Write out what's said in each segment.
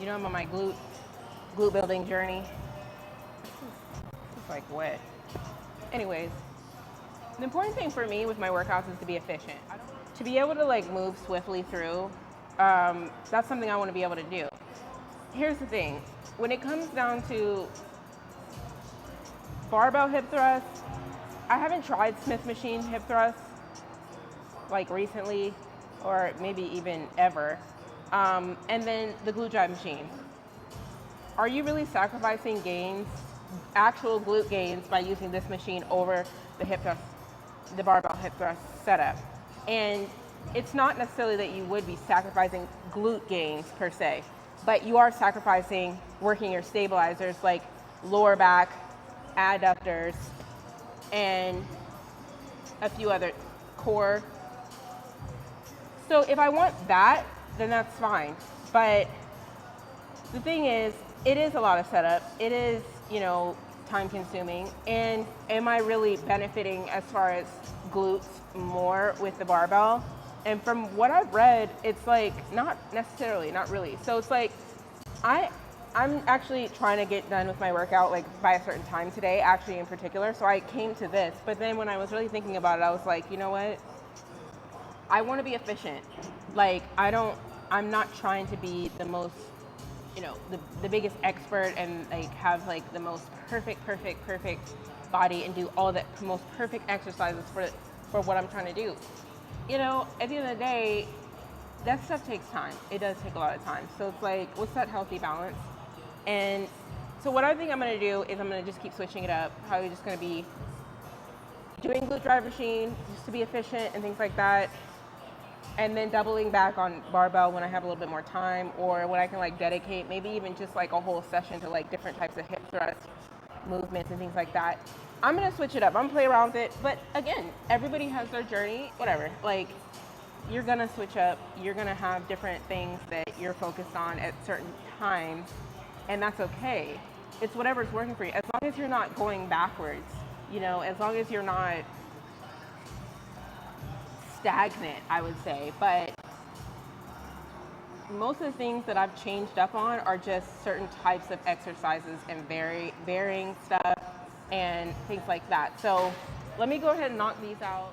You know, I'm on my glute building journey. It's like wet. Anyways, the important thing for me with my workouts is to be efficient. To be able to like move swiftly through, that's something I want to be able to do. Here's the thing, when it comes down to barbell hip thrusts, I haven't tried Smith machine hip thrusts like recently or maybe even ever. And then the glute drive machine. Are you really sacrificing gains, actual glute gains, by using this machine over the hip thrust, the barbell hip thrust setup? And it's not necessarily that you would be sacrificing glute gains per se, but you are sacrificing working your stabilizers like lower back, adductors, and a few other core. So if I want that, then that's fine. But the thing is, it is a lot of setup. It is, you know, time consuming. And am I really benefiting as far as glutes more with the barbell? And from what I've read, it's like, not necessarily, not really. So it's like, I'm actually trying to get done with my workout like by a certain time today, actually in particular. So I came to this, but then when I was really thinking about it, I was like, you know what? I want to be efficient. Like, I'm not trying to be the most, you know, the biggest expert and like have like the most perfect body and do all the most perfect exercises for what I'm trying to do. You know, at the end of the day, that stuff takes time. It does take a lot of time. So it's like, what's that healthy balance? And so what I think I'm gonna do is I'm gonna just keep switching it up. Probably just gonna be doing glute drive machine just to be efficient and things like that. And then doubling back on barbell when I have a little bit more time, or when I can like dedicate maybe even just like a whole session to like different types of hip thrust movements and things like that. I'm gonna switch it up. I'm gonna play around with it. But again, everybody has their journey, whatever. Like, you're gonna switch up. You're gonna have different things that you're focused on at certain times, and that's okay. It's whatever's working for you. As long as you're not going backwards, you know, as long as you're not stagnant, I would say. But most of the things that I've changed up on are just certain types of exercises and varying stuff and things like that. So let me go ahead and knock these out.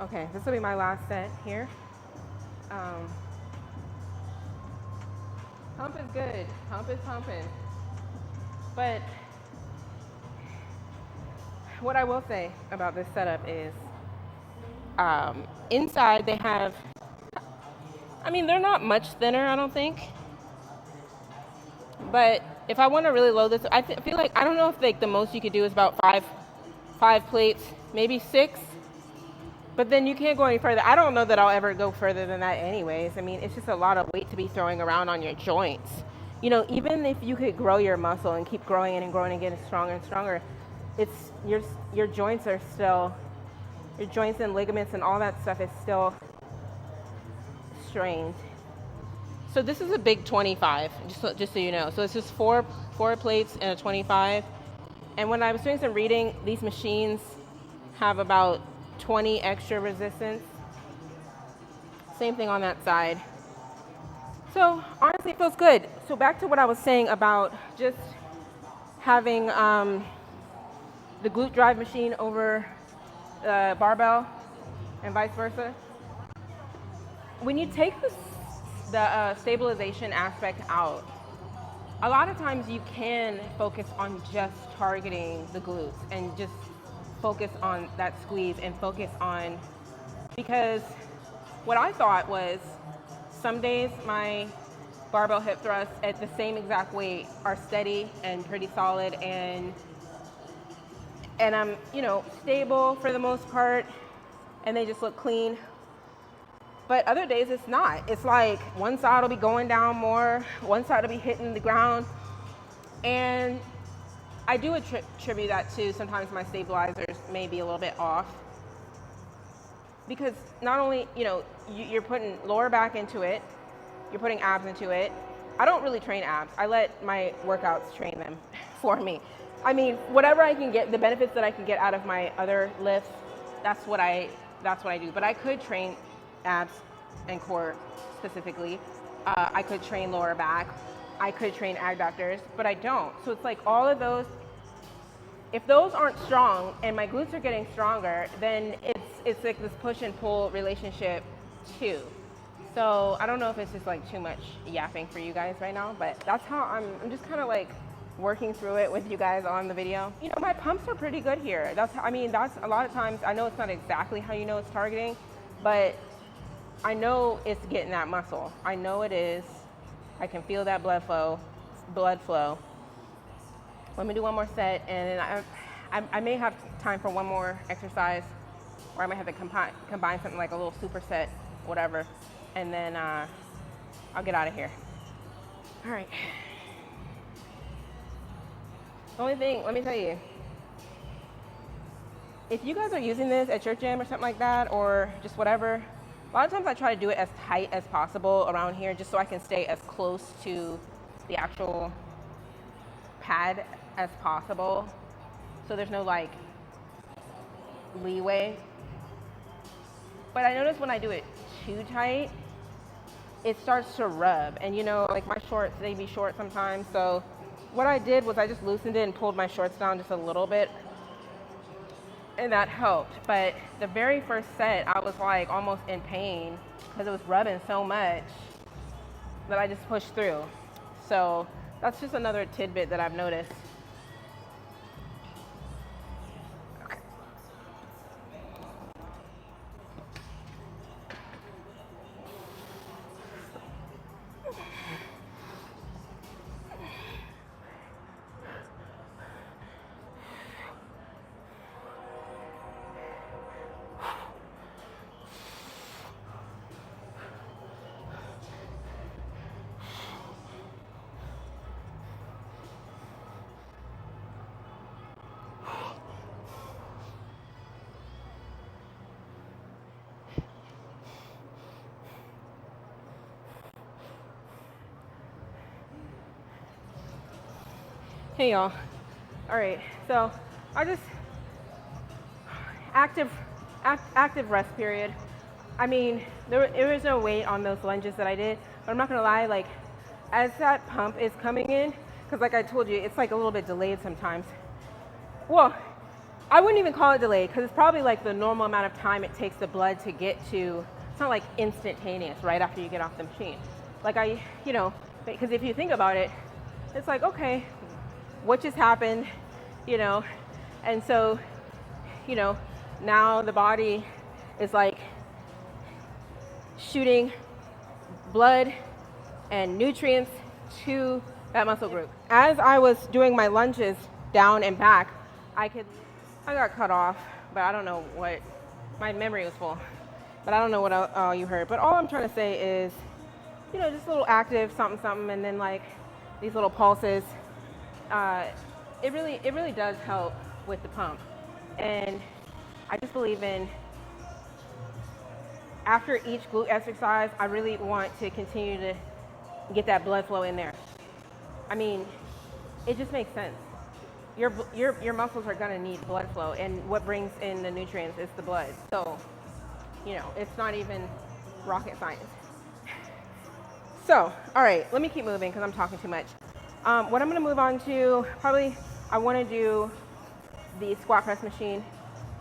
Okay, this will be my last set here. Pump is good. Pump is pumping. But what I will say about this setup is inside they have, I mean, they're not much thinner, I don't think. But if I want to really load this, I feel like, I don't know if like the most you could do is about five plates, maybe 6. But then you can't go any further. I don't know that I'll ever go further than that anyways. I mean, it's just a lot of weight to be throwing around on your joints. You know, even if you could grow your muscle and keep growing it and growing and getting stronger and stronger, it's your joints are still, your joints and ligaments and all that stuff is still strained. So this is a big 25, just so you know. So it's just four plates and a 25. And when I was doing some reading, these machines have about 20 extra resistance. Same thing on that side. So honestly, it feels good. So back to what I was saying about just having the glute drive machine over the barbell and vice versa. When you take the stabilization aspect out, a lot of times you can focus on just targeting the glutes and just focus on that squeeze and focus on, because what I thought was some days my barbell hip thrusts at the same exact weight are steady and pretty solid, and I'm, you know, stable for the most part, and they just look clean. But other days it's not. It's like one side will be going down more, one side will be hitting the ground And I do attribute that to sometimes my stabilizers may be a little bit off, because not only, you know, you're putting lower back into it, you're putting abs into it. I don't really train abs. I let my workouts train them for me. I mean, whatever I can get, the benefits that I can get out of my other lifts, that's what I do. But I could train abs and core specifically. I could train lower back. I could train adductors, but I don't. So it's like all of those, if those aren't strong and my glutes are getting stronger, then it's like this push and pull relationship too. So I don't know if it's just like too much yapping for you guys right now, but that's how I'm just kind of like working through it with you guys on the video. You know, my pumps are pretty good here. That's a lot of times, I know it's not exactly how you know it's targeting, but I know it's getting that muscle. I know it is. I can feel that blood flow. Let me do one more set, and then I may have time for one more exercise, or I might have to combine something like a little superset, whatever, and then I'll get out of here. All right. The only thing, let me tell you, if you guys are using this at your gym or something like that, or just whatever, a lot of times I try to do it as tight as possible around here, just so I can stay as close to the actual pad as possible, so there's no like leeway. But I notice when I do it too tight, it starts to rub, and you know, like my shorts, they be short sometimes, so what I did was I just loosened it and pulled my shorts down just a little bit, and that helped. But the very first set, I was like almost in pain because it was rubbing so much that I just pushed through. So that's just another tidbit that I've noticed. Hey y'all. All right, so I just active rest period. I mean, there was no weight on those lunges that I did, but I'm not gonna lie, like as that pump is coming in, because like I told you, it's like a little bit delayed sometimes. Well, I wouldn't even call it delayed, because it's probably like the normal amount of time it takes the blood to get to. It's not like instantaneous right after you get off the machine. Like you know, because if you think about it, it's like, okay, what just happened, you know? And so, you know, now the body is like shooting blood and nutrients to that muscle group. As I was doing my lunges down and back, I got cut off, but I don't know what, my memory was full, but I don't know what all you heard. But all I'm trying to say is, you know, just a little active something, and then like these little pulses. It really does help with the pump, and I just believe in, after each glute exercise, I really want to continue to get that blood flow in there. I mean, it just makes sense. Your muscles are gonna need blood flow, and what brings in the nutrients is the blood. So, you know, it's not even rocket science. So, all right, let me keep moving because I'm talking too much. What I'm gonna move on to, probably I wanna do the squat press machine,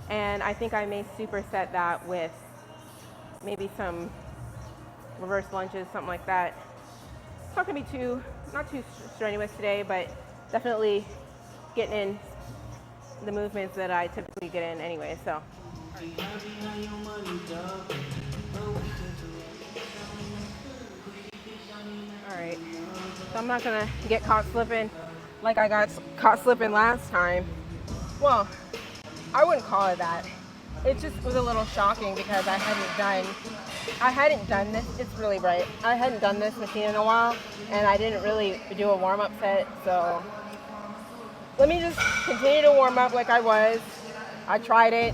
and I think I may superset that with maybe some reverse lunges, something like that. It's not gonna be not too strenuous today, but definitely getting in the movements that I typically get in anyway, so. All right, so I'm not gonna get caught slipping like I got caught slipping last time. Well, I wouldn't call it that. It just was a little shocking because I hadn't done this, it's really bright. I hadn't done this machine in a while, and I didn't really do a warm-up set, so let me just continue to warm up like I was. I tried it,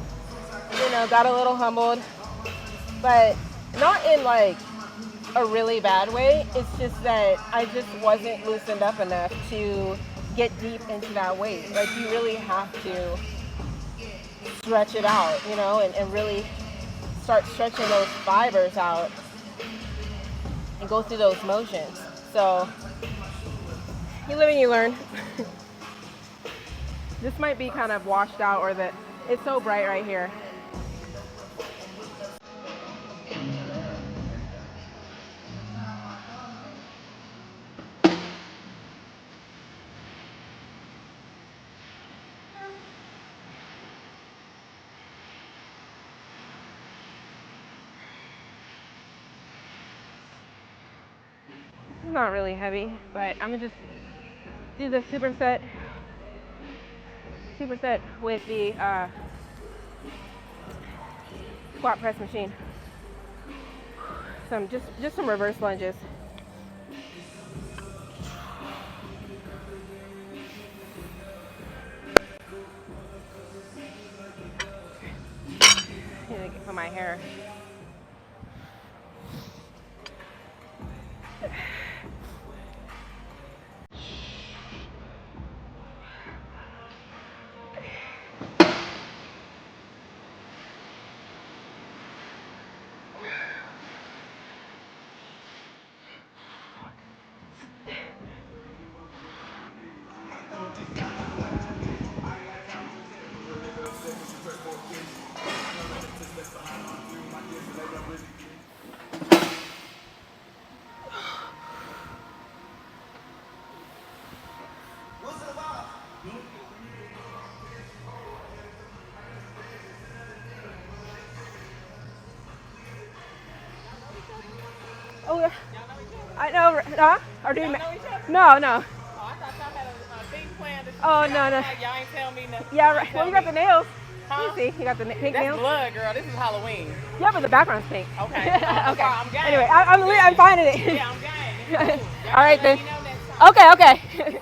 you know, got a little humbled, but not in like a really bad way. It's just that I just wasn't loosened up enough to get deep into that weight. Like you really have to stretch it out, you know, and really start stretching those fibers out and go through those motions. So you live and you learn. This might be kind of washed out, or that it's so bright right here. It's not really heavy, but I'm gonna just do the superset with the squat press machine. Just some reverse lunges. I need to put my hair. Oh, yeah. I know. Huh? Or do you? Know each other? No, no. Oh, I thought y'all had a big plan. Oh, no, no. Y'all ain't tell me nothing. Yeah, right. Well, you got the nails. Huh? You see, you got the pink That's nails. blood, girl. This is Halloween. Yeah, but the background's pink. Okay. Okay. I'm game. Anyway, I'm finding it. Yeah, I'm game. All right then. Let me know next time. Okay, okay.